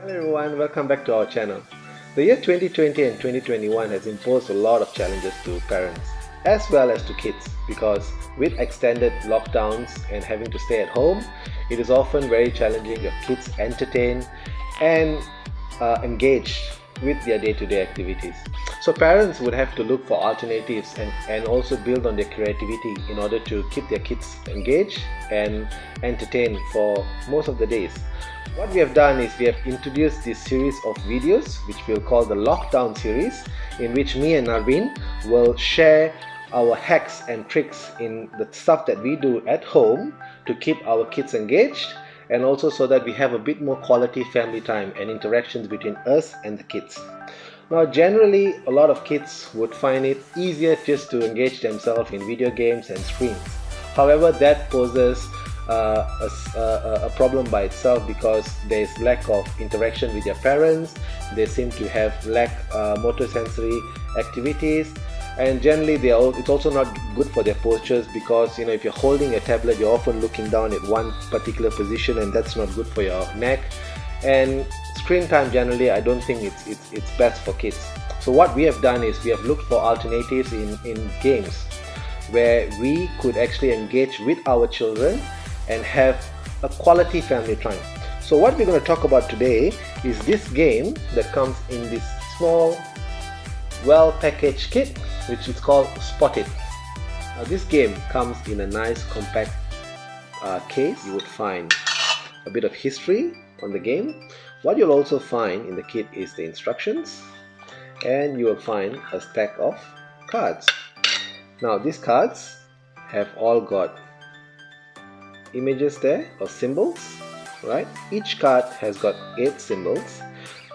Hello everyone, welcome back to our channel. The year 2020 and 2021 has imposed a lot of challenges to parents as well as to kids, because with extended lockdowns and having to stay at home, it is often very challenging your kids entertain and engaged with their day-to-day activities. So parents would have to look for alternatives and also build on their creativity in order to keep their kids engaged and entertained for most of the days. What we have done is we have introduced this series of videos which we'll call the Lockdown series, in which me and Narveen will share our hacks and tricks in the stuff that we do at home to keep our kids engaged, and also so that we have a bit more quality family time and interactions between us and the kids. Now generally a lot of kids would find it easier just to engage themselves in video games and screens. However, that poses a problem by itself, because there is lack of interaction with their parents. They seem to have lack motor sensory activities, and generally it's also not good for their postures, because if you're holding a tablet, you're often looking down at one particular position, and that's not good for your neck. And screen time generally, I don't think it's best for kids. So what we have done is we have looked for alternatives in games where we could actually engage with our children and have a quality family time. So what we're going to talk about today is this game that comes in this small, well-packaged kit, which is called Spot It. Now this game comes in a nice compact case. You would find a bit of history on the game. What you'll also find in the kit is the instructions, and you will find a stack of cards. Now these cards have all got images there, or symbols, right? Each card has got 8 symbols.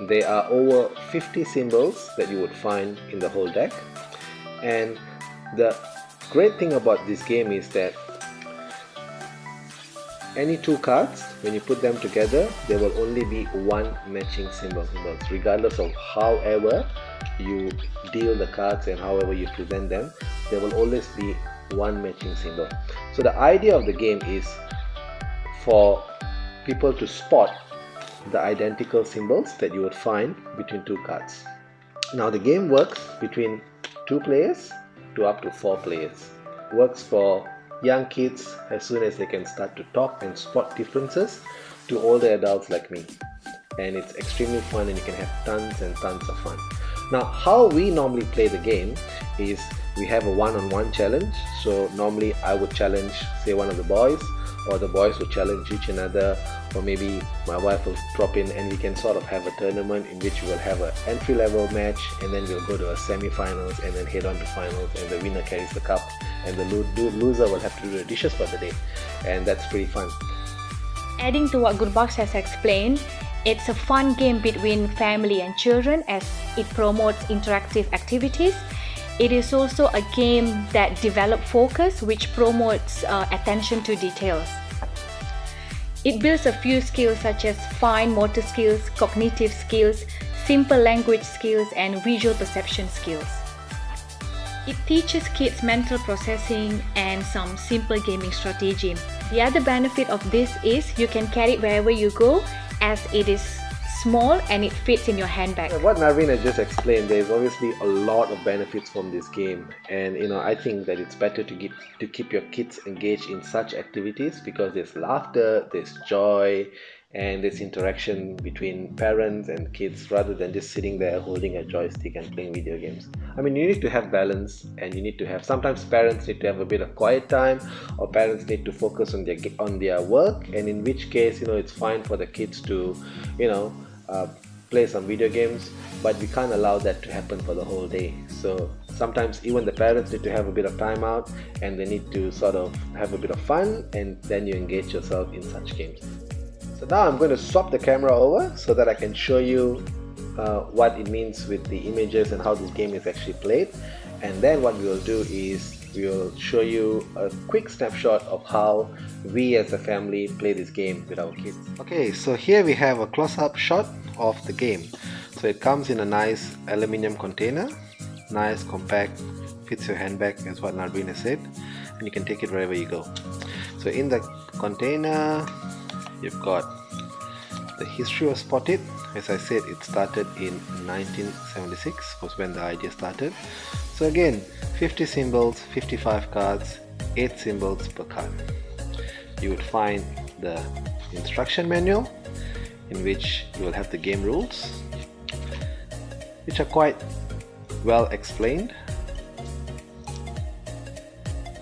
There are over 50 symbols that you would find in the whole deck. And the great thing about this game is that any 2 cards, when you put them together, there will only be one matching symbol, regardless of however you deal the cards and however you present them. There will always be one matching symbol. So the idea of the game is for people to spot the identical symbols that you would find between 2 cards. Now the game works between 2 players to up to 4 players. Works for young kids as soon as they can start to talk and spot differences, to older adults like me. And it's extremely fun, and you can have tons and tons of fun. Now how we normally play the game is we have a one-on-one challenge. So normally I would challenge, say, one of the boys, or the boys will challenge each another, or maybe my wife will drop in, and we can sort of have a tournament in which we will have an entry-level match, and then we'll go to a semi-finals, and then head on to finals, and the winner carries the cup, and the loser will have to do the dishes for the day, and that's pretty fun. Adding to what Gurbox has explained, it's a fun game between family and children as it promotes interactive activities. It is also a game that develops focus, which promotes attention to details. It builds a few skills such as fine motor skills, cognitive skills, simple language skills, and visual perception skills. It teaches kids mental processing and some simple gaming strategy. The other benefit of this is you can carry it wherever you go, as it is small and it fits in your handbag. What Narveen has just explained, there is obviously a lot of benefits from this game, and I think that it's better to keep your kids engaged in such activities, because there's laughter, there's joy, and there's interaction between parents and kids, rather than just sitting there holding a joystick and playing video games. I mean, you need to have balance, and you need to have, sometimes parents need to have a bit of quiet time, or parents need to focus on their work, and in which case it's fine for the kids to play some video games, but we can't allow that to happen for the whole day. So sometimes even the parents need to have a bit of time out, and they need to sort of have a bit of fun, and then you engage yourself in such games. So now I'm going to swap the camera over so that I can show you what it means with the images and how this game is actually played. And then what we will do is we will show you a quick snapshot of how we as a family play this game with our kids. Okay, so here we have a close-up shot of the game. So it comes in a nice aluminium container, nice, compact, fits your handbag, as what Narveen has said, and you can take it wherever you go. So in the container you've got the history of Spot It, As I said, it started in 1976 was when the idea started. So again, 50 symbols, 55 cards, 8 symbols per card. You would find the instruction manual, in which you will have the game rules, which are quite well explained.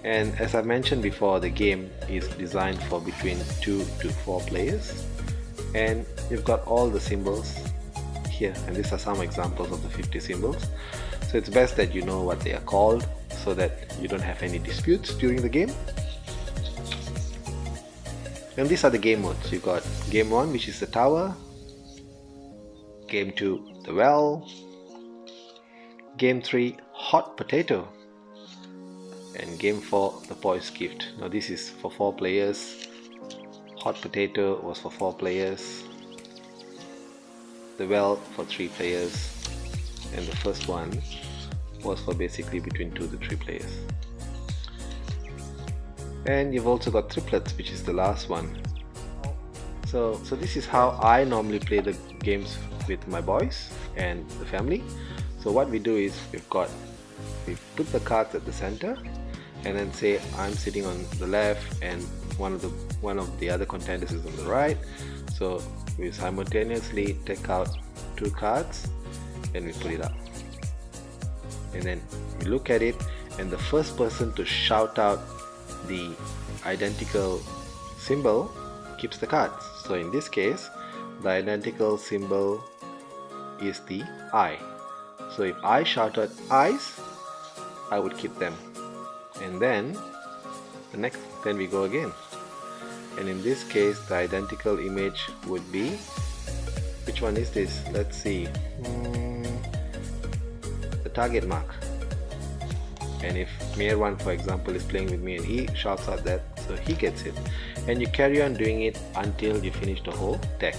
And as I mentioned before, the game is designed for between 2 to 4 players, and you've got all the symbols here, and these are some examples of the 50 symbols. So it's best that you know what they are called so that you don't have any disputes during the game. And these are the game modes. You've got game 1, which is the tower, game 2, the well, game 3, hot potato, and game 4, the boy's gift. Now this is for 4 players. Hot potato was for 4 players, the well for 3 players, and the first one was for basically between 2 to 3 players. And you've also got triplets, which is the last one. So this is how I normally play the games with my boys and the family. So what we do is we put the cards at the center, and then say I'm sitting on the left and one of the other contenders is on the right. So we simultaneously take out 2 cards and we put it up, and then we look at it, and the first person to shout out the identical symbol keeps the cards. So in this case, the identical symbol is the I. So if I shouted eyes, I would keep them, and then then we go again, and in this case the identical image would be, which one is this? Let's see, the target mark. And if Mirwan, for example, is playing with me and he shouts out that, so he gets it. And you carry on doing it until you finish the whole deck.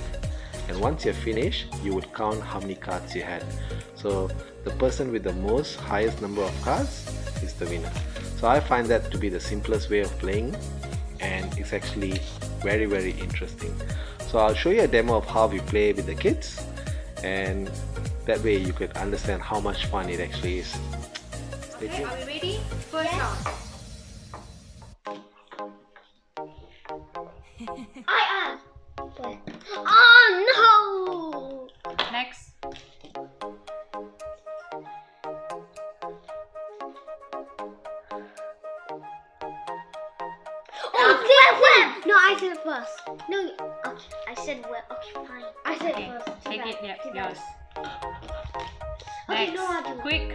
And once you're finished, you would count how many cards you had. So the person with the highest number of cards is the winner. So I find that to be the simplest way of playing, and it's actually very, very interesting. So I'll show you a demo of how we play with the kids, and that way you could understand how much fun it actually is. Okay, are we ready? First round. I am. Oh no! Next. Web. No, I said it first. No, okay, I said web. Okay, fine. I said it first. Take it, yeah, yours. Okay, Next. no, I'll do it. Quick.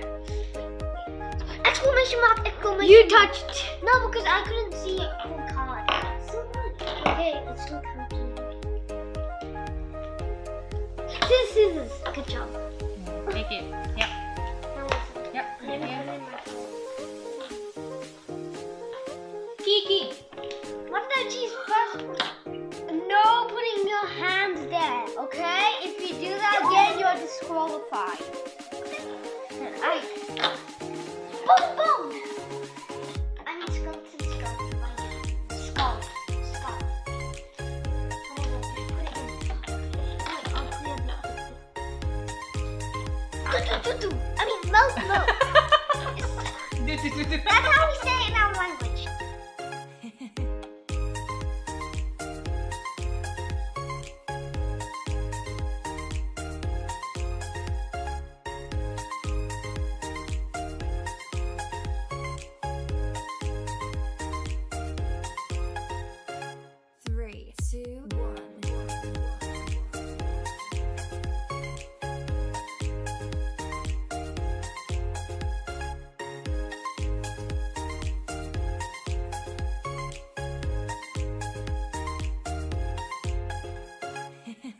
Exclamation mark! Exclamation You mark. touched. No, because I couldn't see a full card. So good. Okay, it's still counting. Scissors. Good job. Take it. Yep. Now listen. Yep. Put it Here. in my phone. Kiki. What did I choose first? No putting your hands there, okay? If you do that again, you're disqualified. Boom, boom! I need to go to the skull. Skull. I'll clear that. I mean, milk. That's how we say it in our language.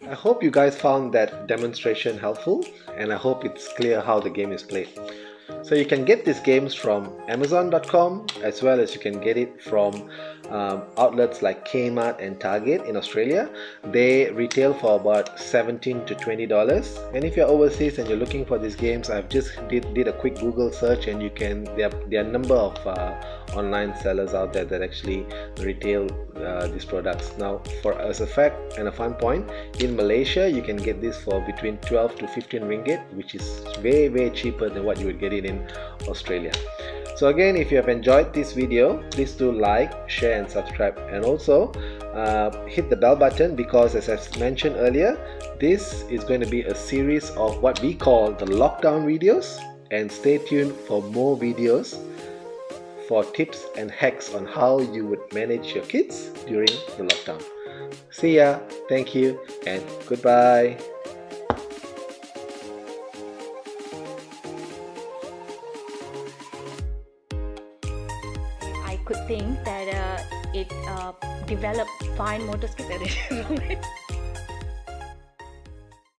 I hope you guys found that demonstration helpful, and I hope it's clear how the game is played. So you can get these games from Amazon.com, as well as you can get it from outlets like Kmart and Target in Australia. They retail for about $17 to $20. And if you're overseas and you're looking for these games, I've just did a quick Google search, and there are a number of online sellers out there that actually retail these products. Now, as a fact and a fun point, in Malaysia you can get this for between 12 to 15 ringgit, which is way cheaper than what you would get it in Australia. So again, if you have enjoyed this video, please do like, share and subscribe, and also hit the bell button, because as I mentioned earlier, this is going to be a series of what we call the lockdown videos, and stay tuned for more videos for tips and hacks on how you would manage your kids during the lockdown. See ya, thank you, and goodbye. I could think that it developed fine motor skills.